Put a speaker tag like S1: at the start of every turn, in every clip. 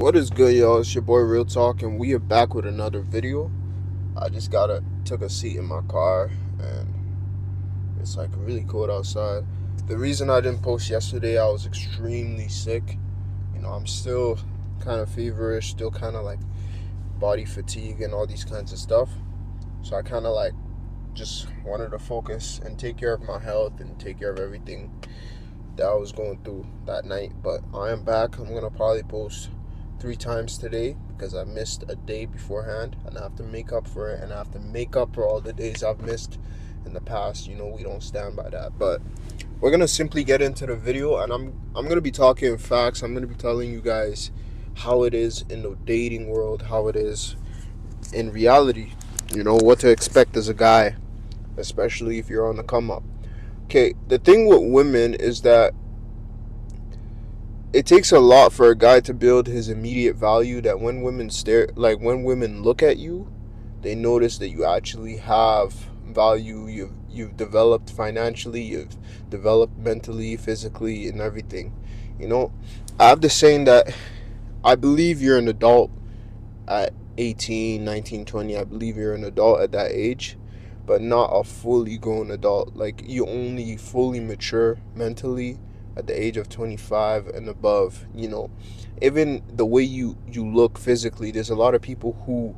S1: What is good, y'all? It's your boy Real Talk, and we are back with another video. I just took a seat in my car, and it's like really cold outside. The reason I didn't post yesterday, I was extremely sick. I'm still kind of feverish, still kind of like body fatigue and all these kinds of stuff. So I kind of like just wanted to focus and take care of my health and take care of everything that I was going through that night. But I am back. I'm gonna probably post 3 times today because I missed a day beforehand, and I have to make up for it, and I have to make up for all the days I've missed in the past. We don't stand by that. But we're gonna simply get into the video, and I'm gonna be talking facts. I'm gonna be telling you guys how it is in the dating world, how it is in reality. What to expect as a guy, especially if you're on the come up. Okay, the thing with women is that it takes a lot for a guy to build his immediate value, that when women look at you, they notice that you actually have value. You've developed financially, you've developed mentally, physically, and everything. I have this saying that I believe you're an adult at 18, 19, 20. I believe you're an adult at that age, but not a fully grown adult. Like, you only fully mature mentally at the age of 25 and above. Even the way you look physically, there's a lot of people who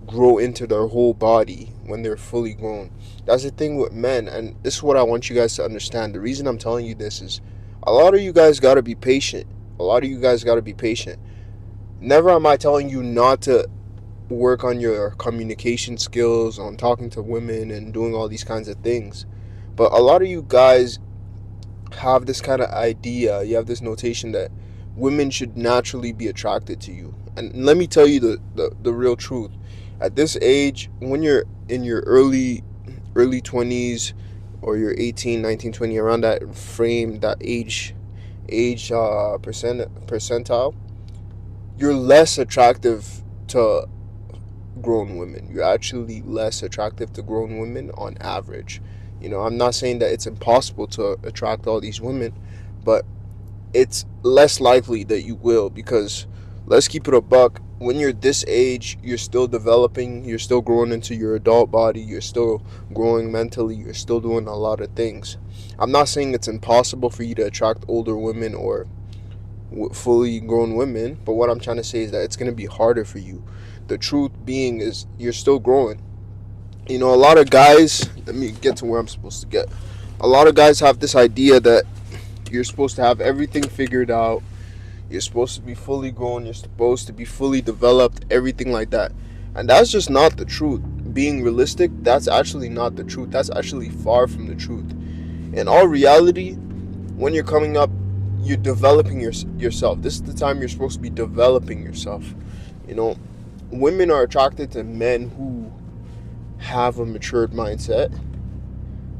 S1: grow into their whole body when they're fully grown. That's the thing with men, and this is what I want you guys to understand. The reason I'm telling you this is a lot of you guys got to be patient. A lot of you guys got to be patient. Never am I telling you not to work on your communication skills, on talking to women and doing all these kinds of things. But a lot of you guys have this kind of idea, you have this notation that women should naturally be attracted to you. And let me tell you the real truth. At this age, when you're in your early 20s, or you're 18, 19, 20, around that frame, that age percentile, you're less attractive to grown women. You're actually less attractive to grown women on average. I'm not saying that it's impossible to attract all these women, but it's less likely that you will, because let's keep it a buck. When you're this age, you're still developing, you're still growing into your adult body, you're still growing mentally, you're still doing a lot of things. I'm not saying it's impossible for you to attract older women or fully grown women, but what I'm trying to say is that it's going to be harder for you. The truth being is you're still growing. A lot of guys, let me get to where I'm supposed to get. A lot of guys have this idea that you're supposed to have everything figured out. You're supposed to be fully grown. You're supposed to be fully developed, everything like that. And that's just not the truth. Being realistic, that's actually not the truth. That's actually far from the truth. In all reality, when you're coming up, you're developing yourself. This is the time you're supposed to be developing yourself. Women are attracted to men who have a matured mindset.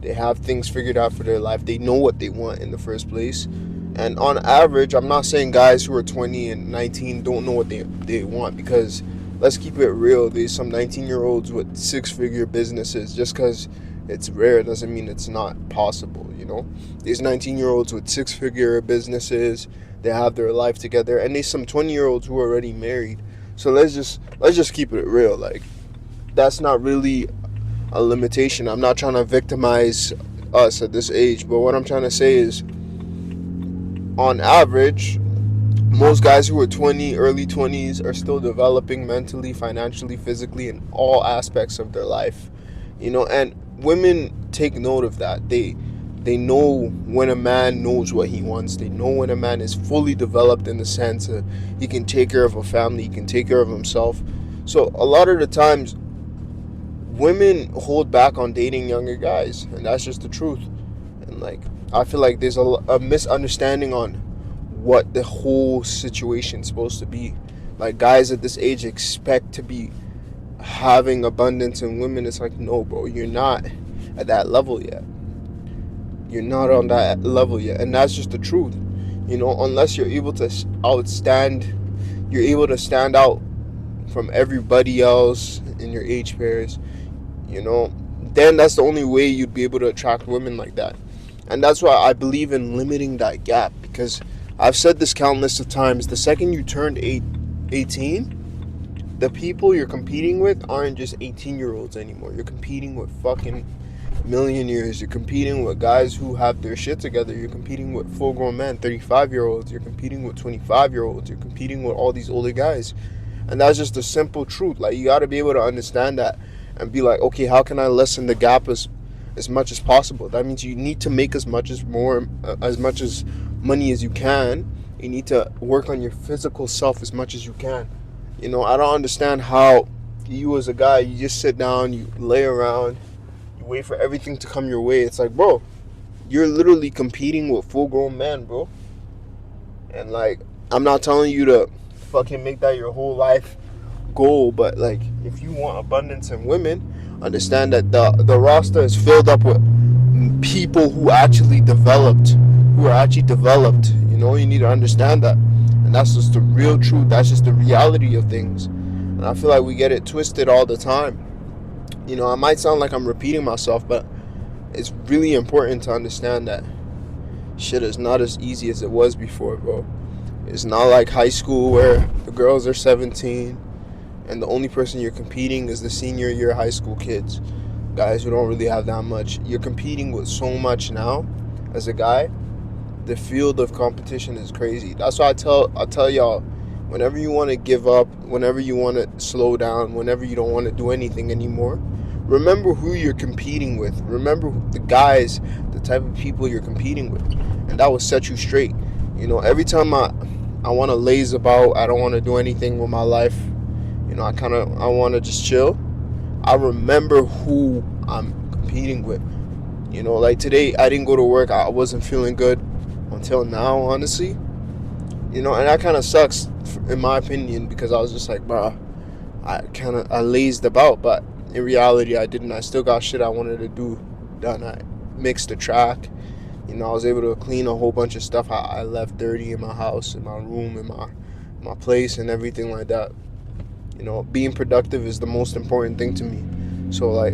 S1: They have things figured out for their life. They know what they want in the first place. And on average, I'm not saying guys who are 20 and 19 don't know what they want, because let's keep it real. There's some 19-year-olds with six-figure businesses. Just because it's rare doesn't mean it's not possible. There's 19-year-olds with six-figure businesses. They have their life together, and there's some 20-year-olds who are already married. So let's just keep it real. Like, that's not really a limitation. I'm not trying to victimize us at this age, but what I'm trying to say is, on average, most guys who are 20, early 20s, are still developing mentally, financially, physically, in all aspects of their life. And women take note of that. They know when a man knows what he wants. They know when a man is fully developed, in the sense that he can take care of a family, he can take care of himself. So a lot of the times, women hold back on dating younger guys, and that's just the truth. And like, I feel like there's a misunderstanding on what the whole situation's supposed to be. Like, guys at this age expect to be having abundance in women. It's like, no, bro, you're not at that level yet. You're not on that level yet, and that's just the truth. Unless you're able to you're able to stand out from everybody else in your age pairs, then that's the only way you'd be able to attract women like that. And that's why I believe in limiting that gap, because I've said this countless of times. The second you turn 18, the people you're competing with aren't just 18-year-olds anymore. You're competing with fucking millionaires. You're competing with guys who have their shit together. You're competing with full-grown men, 35-year-olds. You're competing with 25-year-olds. You're competing with all these older guys. And that's just the simple truth. Like, you got to be able to understand that and be like, okay, how can I lessen the gap as much as possible? That means you need to make as much as money as you can. You need to work on your physical self as much as you can. You know, I don't understand how you as a guy, you just sit down, you lay around, you wait for everything to come your way. It's like, bro, you're literally competing with full-grown men, bro. And like, I'm not telling you to fucking make that your whole life goal, but like, if you want abundance in women, understand that the roster is filled up with people who are actually developed. You know, you need to understand that. And that's just the real truth. That's just the reality of things. And I feel like we get it twisted all the time. You know, I might sound like I'm repeating myself, but it's really important to understand that shit is not as easy as it was before, bro. It's not like high school where the girls are 17 and the only person you're competing is the senior year high school kids, guys who don't really have that much. You're competing with so much now as a guy. The field of competition is crazy. That's why I tell y'all, whenever you want to give up, whenever you want to slow down, whenever you don't want to do anything anymore, remember who you're competing with. Remember the guys, the type of people you're competing with, and that will set you straight. You know, every time I want to laze about, I don't want to do anything with my life. You know, I want to just chill. I remember who I'm competing with. You know, like today, I didn't go to work. I wasn't feeling good until now, honestly. You know, and that kind of sucks, in my opinion, because I was just like, bro, I lazed about, but in reality, I didn't. I still got shit I wanted to do done. I mixed the track. You know, I was able to clean a whole bunch of stuff I left dirty in my house, in my room, in my place, and everything like that. You know, being productive is the most important thing to me. So, like,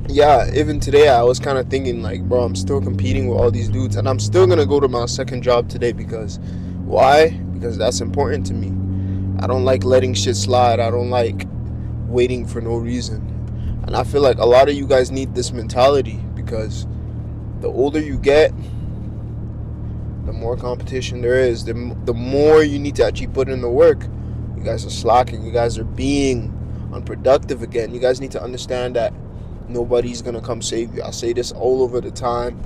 S1: yeah, even today I was kind of thinking, like, bro, I'm still competing with all these dudes, and I'm still going to go to my second job today because, why? Because that's important to me. I don't like letting shit slide. I don't like waiting for no reason. And I feel like a lot of you guys need this mentality because the older you get, the more competition there is. The more you need to actually put in the work. You guys are slacking. You guys are being unproductive again. You guys need to understand that nobody's going to come save you. I say this all over the time.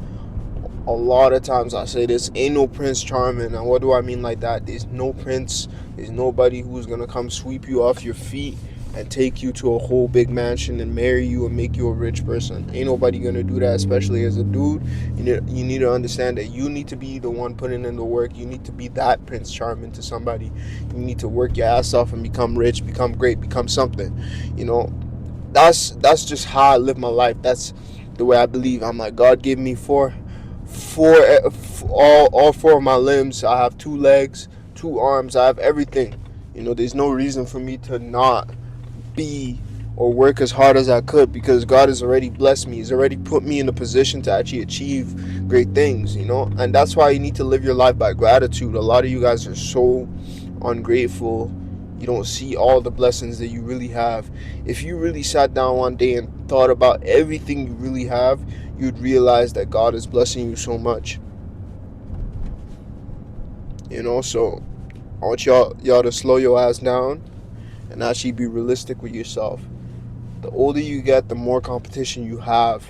S1: A lot of times I say this, ain't no Prince Charming. And what do I mean like that? There's no prince. There's nobody who's going to come sweep you off your feet and take you to a whole big mansion and marry you and make you a rich person. Ain't nobody going to do that, especially as a dude. You need to understand that you need to be the one putting in the work. You need to be that Prince Charming to somebody. You need to work your ass off and become rich, become great, become something. You know, that's just how I live my life. That's the way I believe. I'm like, God gave me all four of my limbs. I have 2 legs, 2 arms. I have everything. You know, there's no reason for me to not be or work as hard as I could because God has already blessed me. He's already put me in a position to actually achieve great things, you know? And that's why you need to live your life by gratitude. A lot of you guys are so ungrateful. You don't see all the blessings that you really have. If you really sat down one day and thought about everything you really have, you'd realize that God is blessing you so much. You know, so I want y'all to slow your ass down and actually be realistic with yourself. The older you get, the more competition you have,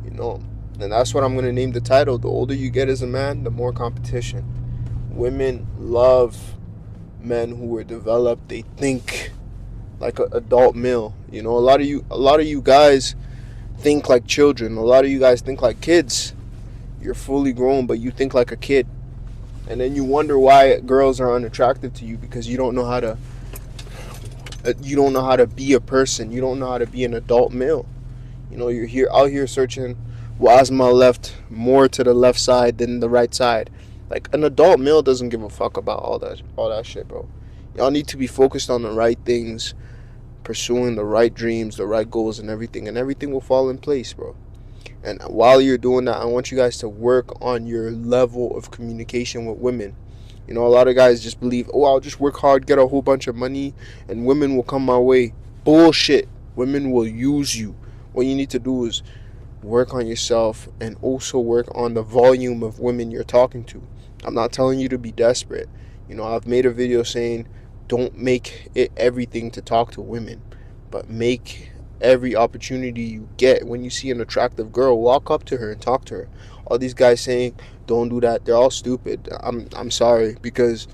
S1: you know. And that's what I'm going to name the title. The older you get as a man, the more competition. Women love men who are developed. They think like an adult male. You know, a lot of you guys think like children. A lot of you guys think like kids. You're fully grown, but you think like a kid. And then you wonder why girls are unattractive to you because you don't know how to be a person. You don't know how to be an adult male. You know, you're out here searching, why is my left more to the left side than the right side? Like, an adult male doesn't give a fuck about all that shit, bro. Y'all need to be focused on the right things, pursuing the right dreams, the right goals, and everything will fall in place, bro. And while you're doing that, I want you guys to work on your level of communication with women. You know, a lot of guys just believe, oh, I'll just work hard, get a whole bunch of money, and women will come my way. Bullshit. Women will use you. What you need to do is work on yourself and also work on the volume of women you're talking to. I'm not telling you to be desperate. You know, I've made a video saying don't make it everything to talk to women, but make every opportunity you get. When you see an attractive girl, walk up to her and talk to her. All these guys saying don't do that, they're all stupid. I'm sorry, because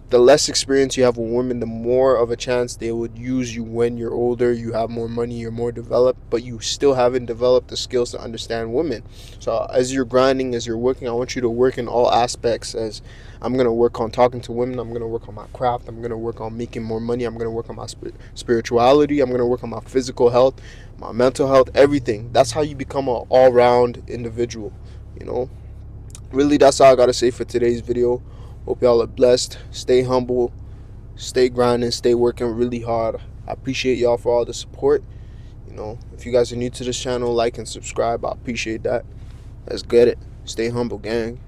S1: the less experience you have with women, the more of a chance they would use you when you're older, you have more money, you're more developed, but you still haven't developed the skills to understand women. So as you're grinding, as you're working, I want you to work in all aspects. As I'm going to work on talking to women, I'm going to work on my craft, I'm going to work on making more money, I'm going to work on my spirituality, I'm going to work on my physical health, my mental health, everything. That's how you become an all-round individual, you know. Really, that's all I gotta say for today's video. Hope y'all are blessed. Stay humble, stay grinding, stay working really hard. I appreciate y'all for all the support. You know, if you guys are new to this channel, like and subscribe. I appreciate that. Let's get it. Stay humble, gang.